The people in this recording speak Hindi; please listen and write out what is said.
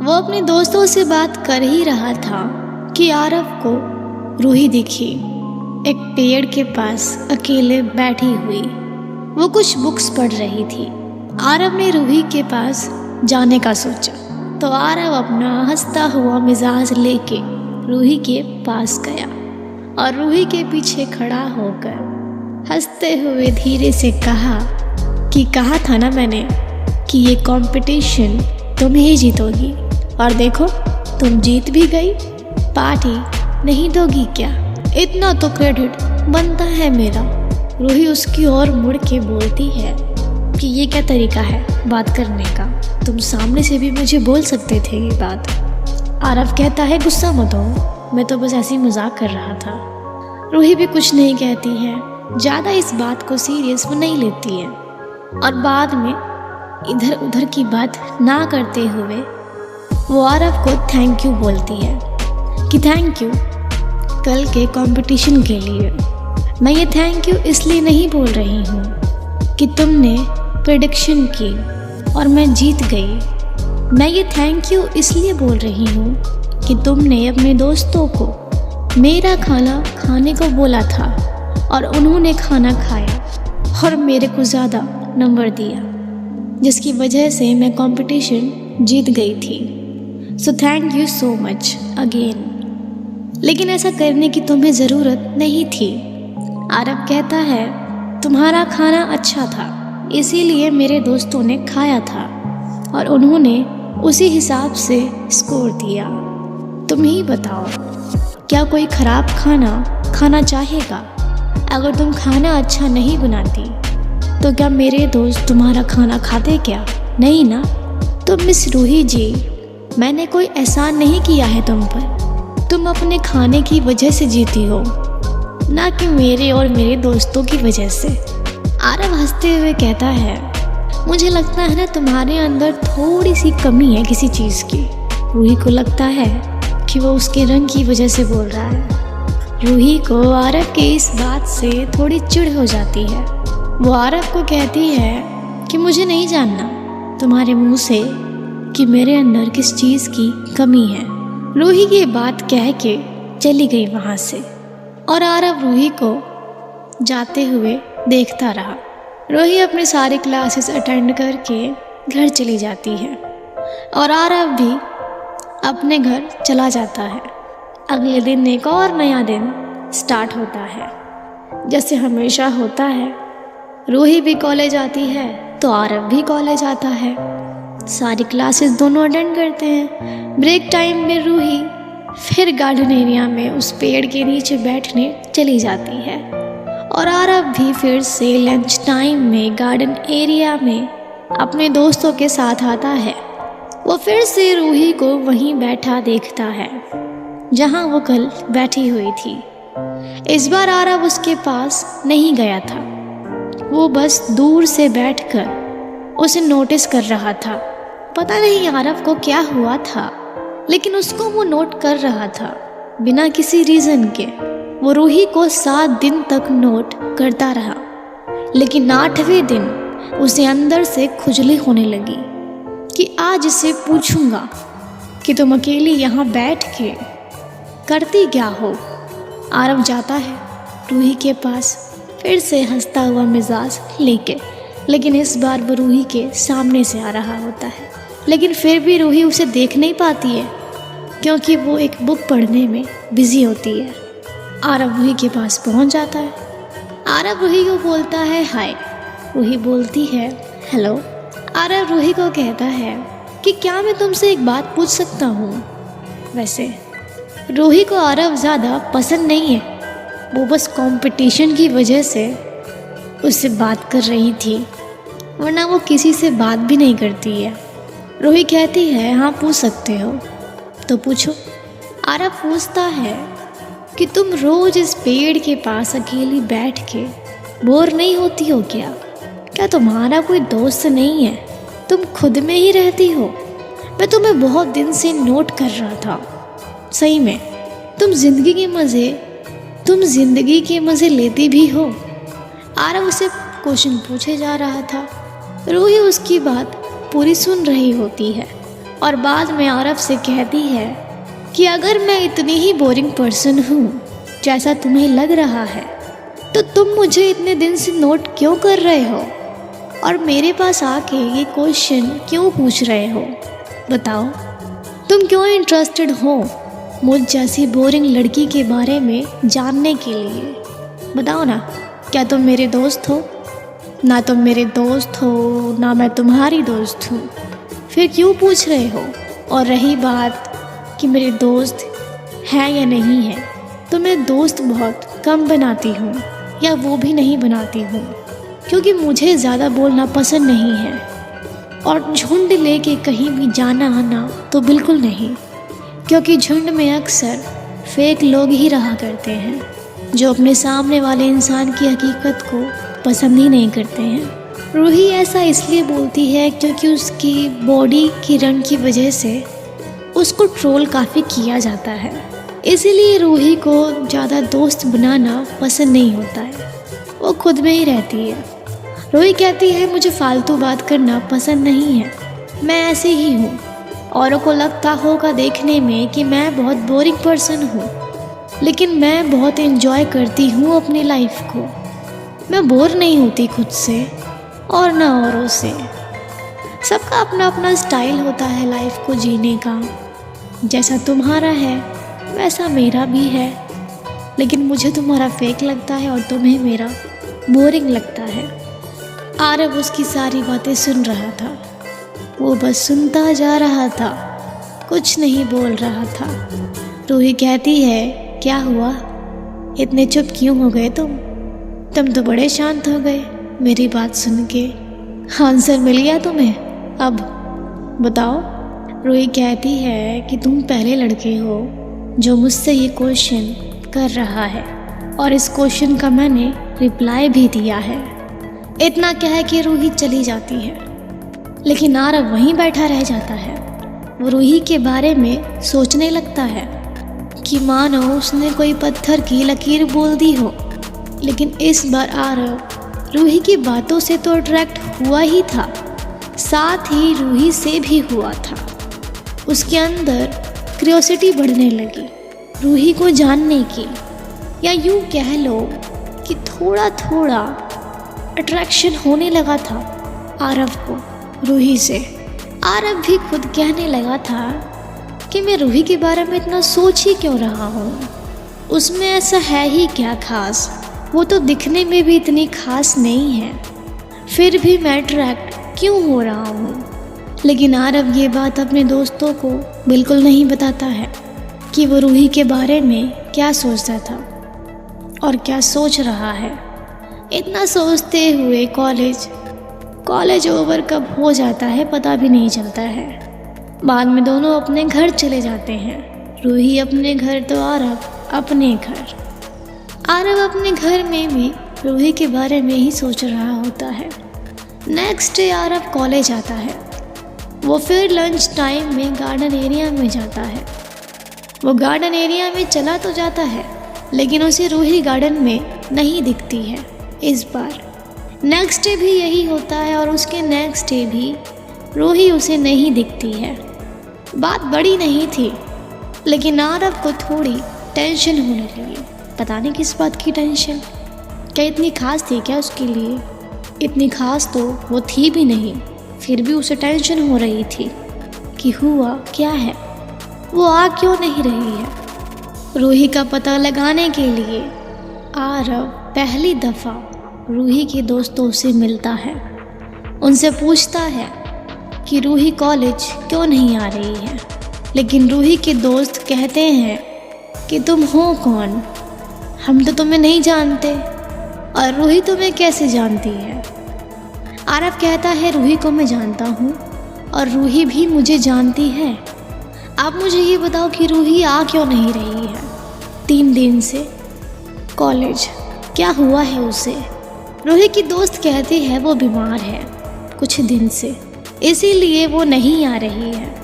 वो अपने दोस्तों से बात कर ही रहा था कि आरव को रूही दिखी, एक पेड़ के पास अकेले बैठी हुई। वो कुछ बुक्स पढ़ रही थी। आरव ने रूही के पास जाने का सोचा तो आरव अपना हंसता हुआ मिजाज लेके रूही के पास गया और रूही के पीछे खड़ा होकर हंसते हुए धीरे से कहा कि कहा था ना मैंने कि ये कंपटीशन तुम ही जीतोगी, और देखो तुम जीत भी गई। पार्टी नहीं दोगी क्या? इतना तो क्रेडिट बनता है मेरा। रूही उसकी ओर मुड़ के बोलती है कि ये क्या तरीका है बात करने का, तुम सामने से भी मुझे बोल सकते थे ये बात। आरव कहता है गुस्सा मत हो, मैं तो बस ऐसे ही मजाक कर रहा था। रूही भी कुछ नहीं कहती है, ज़्यादा इस बात को सीरियस वो नहीं लेती है और बाद में इधर उधर की बात ना करते हुए वो आरव को थैंक यू बोलती है कि थैंक यू कल के कंपटीशन के लिए। मैं ये थैंक यू इसलिए नहीं बोल रही हूँ कि तुमने प्रेडिक्शन की और मैं जीत गई। मैं ये थैंक यू इसलिए बोल रही हूँ कि तुमने अपने दोस्तों को मेरा खाना खाने को बोला था और उन्होंने खाना खाया और मेरे को ज़्यादा नंबर दिया, जिसकी वजह से मैं कंपटीशन जीत गई थी। So thank you so much again. लेकिन ऐसा करने की तुम्हें ज़रूरत नहीं थी। आरव कहता है तुम्हारा खाना अच्छा था इसीलिए मेरे दोस्तों ने खाया था और उन्होंने उसी हिसाब से स्कोर दिया। तुम ही बताओ, क्या कोई ख़राब खाना खाना चाहेगा? अगर तुम खाना अच्छा नहीं बनाती तो क्या मेरे दोस्त तुम्हारा खाना खाते क्या? नहीं ना। तो मिस रूही जी, मैंने कोई एहसान नहीं किया है तुम पर। तुम अपने खाने की वजह से जीती हो, ना कि मेरे और मेरे दोस्तों की वजह से। आरव हंसते हुए कहता है मुझे लगता है ना तुम्हारे अंदर थोड़ी सी कमी है किसी चीज़ की। रूही को लगता है कि वो उसके रंग की वजह से बोल रहा है। रूही को आरव के इस बात से थोड़ी चिढ़ हो जाती है। वो आरव को कहती है कि मुझे नहीं जानना तुम्हारे मुंह से कि मेरे अंदर किस चीज़ की कमी है। रूही ये बात कह के चली गई वहाँ से और आरव रूही को जाते हुए देखता रहा। रूही अपने सारे क्लासेस अटेंड करके घर चली जाती है और आरव भी अपने घर चला जाता है। अगले दिन एक और नया दिन स्टार्ट होता है। जैसे हमेशा होता है, रूही भी कॉलेज आती है तो आरव भी कॉलेज आता है। सारी क्लासेस दोनों अटेंड करते हैं। ब्रेक टाइम में रूही फिर गार्डन एरिया में उस पेड़ के नीचे बैठने चली जाती है और आरव भी फिर से लंच टाइम में गार्डन एरिया में अपने दोस्तों के साथ आता है। वो फिर से रूही को वहीं बैठा देखता है जहां वो कल बैठी हुई थी। इस बार आरव उसके पास नहीं गया था, वो बस दूर से बैठकर उसे नोटिस कर रहा था। पता नहीं आरव को क्या हुआ था, लेकिन उसको वो नोट कर रहा था बिना किसी रीज़न के। वो रूही को 7 दिन तक नोट करता रहा, लेकिन 8वें दिन उसे अंदर से खुजली होने लगी कि आज इसे पूछूंगा कि तुम अकेली यहाँ बैठ के करती क्या हो। आरव जाता है रूही के पास फिर से हंसता हुआ मिजाज लेके, लेकिन इस बार वो रूही के सामने से आ रहा होता है। लेकिन फिर भी रूही उसे देख नहीं पाती है क्योंकि वो एक बुक पढ़ने में बिजी होती है। आरव रूही के पास पहुंच जाता है। आरव रूही को बोलता है हाय। रूही बोलती है हेलो। आरव रूही को कहता है कि क्या मैं तुमसे एक बात पूछ सकता हूँ? वैसे रूही को आरव ज़्यादा पसंद नहीं है, वो बस कंपटीशन की वजह से उससे बात कर रही थी, वरना वो किसी से बात भी नहीं करती है। रूही कहती है हाँ पूछ सकते हो, तो पूछो। आरव पूछता है कि तुम रोज़ इस पेड़ के पास अकेली बैठ के बोर नहीं होती हो क्या? क्या तुम्हारा कोई दोस्त नहीं है? तुम खुद में ही रहती हो? मैं तुम्हें बहुत दिन से नोट कर रहा था। सही में तुम जिंदगी के मज़े लेती भी हो? आरव उसे क्वेश्चन पूछे जा रहा था। रूही उसकी बात पूरी सुन रही होती है और बाद में आरव से कहती है कि अगर मैं इतनी ही बोरिंग पर्सन हूँ जैसा तुम्हें लग रहा है तो तुम मुझे इतने दिन से नोट क्यों कर रहे हो और मेरे पास आके ये क्वेश्चन क्यों पूछ रहे हो। बताओ, तुम क्यों इंटरेस्टेड हो मुझ जैसी बोरिंग लड़की के बारे में जानने के लिए। बताओ ना, क्या तुम मेरे दोस्त हो? ना तुम मेरे दोस्त हो ना मैं तुम्हारी दोस्त हूँ, फिर क्यों पूछ रहे हो। और रही बात कि मेरे दोस्त हैं या नहीं है, तो मैं दोस्त बहुत कम बनाती हूँ या वो भी नहीं बनाती हूँ, क्योंकि मुझे ज़्यादा बोलना पसंद नहीं है और झुंड लेके कहीं भी जाना आना तो बिल्कुल नहीं, क्योंकि झुंड में अक्सर फेक लोग ही रहा करते हैं जो अपने सामने वाले इंसान की हकीकत को पसंद ही नहीं करते हैं। रूही ऐसा इसलिए बोलती है क्योंकि उसकी बॉडी की रंग की वजह से उसको ट्रोल काफ़ी किया जाता है, इसीलिए रूही को ज़्यादा दोस्त बनाना पसंद नहीं होता है, वो खुद में ही रहती है। रूही कहती है मुझे फालतू बात करना पसंद नहीं है, मैं ऐसे ही हूँ। औरों को लगता होगा देखने में कि मैं बहुत बोरिंग पर्सन हूँ, लेकिन मैं बहुत एंजॉय करती हूँ अपनी लाइफ को। मैं बोर नहीं होती खुद से और ना औरों से। सबका अपना अपना स्टाइल होता है लाइफ को जीने का, जैसा तुम्हारा है वैसा मेरा भी है, लेकिन मुझे तुम्हारा फेक लगता है और तुम्हें मेरा बोरिंग लगता है। आरव उसकी सारी बातें सुन रहा था, वो बस सुनता जा रहा था, कुछ नहीं बोल रहा था। रूही कहती है क्या हुआ, इतने चुप क्यों हो गए तुम तो बड़े शांत हो गए मेरी बात सुन के। आंसर मिल गया तुम्हें, अब बताओ। रूही कहती है कि तुम पहले लड़के हो जो मुझसे ये क्वेश्चन कर रहा है और इस क्वेश्चन का मैंने रिप्लाई भी दिया है। इतना कह के रूही चली जाती है, लेकिन आरव वहीं बैठा रह जाता है। वो रूही के बारे में सोचने लगता है कि मानो उसने कोई पत्थर की लकीर बोल दी हो, लेकिन इस बार आरव रूही की बातों से तो अट्रैक्ट हुआ ही था, साथ ही रूही से भी हुआ था। उसके अंदर क्यूरियोसिटी बढ़ने लगी रूही को जानने की, या यूँ कह लो कि थोड़ा थोड़ा अट्रैक्शन होने लगा था आरव को रूही से। आरव भी खुद कहने लगा था कि मैं रूही के बारे में इतना सोच ही क्यों रहा हूँ, उसमें ऐसा है ही क्या खास, वो तो दिखने में भी इतनी खास नहीं है, फिर भी मैं अट्रैक्ट क्यों हो रहा हूँ। लेकिन आरव ये बात अपने दोस्तों को बिल्कुल नहीं बताता है कि वो रूही के बारे में क्या सोचता था और क्या सोच रहा है। इतना सोचते हुए कॉलेज ओवर कब हो जाता है पता भी नहीं चलता है। बाद में दोनों अपने घर चले जाते हैं, रूही अपने घर तो आरव अपने घर। आरव अपने घर में भी रूही के बारे में ही सोच रहा होता है। नेक्स्ट डे आरव कॉलेज आता है। वो फिर लंच टाइम में गार्डन एरिया में जाता है। वो गार्डन एरिया में चला तो जाता है, लेकिन उसे रूही गार्डन में नहीं दिखती है इस बार। नेक्स्ट डे भी यही होता है और उसके नेक्स्ट डे भी रूही उसे नहीं दिखती है। बात बड़ी नहीं थी, लेकिन आरव को थोड़ी टेंशन होने लगी। पता नहीं किस बात की टेंशन, क्या इतनी खास थी क्या उसके लिए? इतनी खास तो वो थी भी नहीं, फिर भी उसे टेंशन हो रही थी कि हुआ क्या है, वो आ क्यों नहीं रही है। रूही का पता लगाने के लिए आरव पहली दफ़ा रूही के दोस्तों से मिलता है। उनसे पूछता है कि रूही कॉलेज क्यों नहीं आ रही है, लेकिन रूही के दोस्त कहते हैं कि तुम हो कौन, हम तो तुम्हें नहीं जानते और रूही तुम्हें कैसे जानती है। आरव कहता है रूही को मैं जानता हूँ और रूही भी मुझे जानती है। आप मुझे ये बताओ कि रूही आ क्यों नहीं रही है 3 दिन से कॉलेज, क्या हुआ है उसे? रूही की दोस्त कहती है वो बीमार है कुछ दिन से, इसीलिए वो नहीं आ रही है।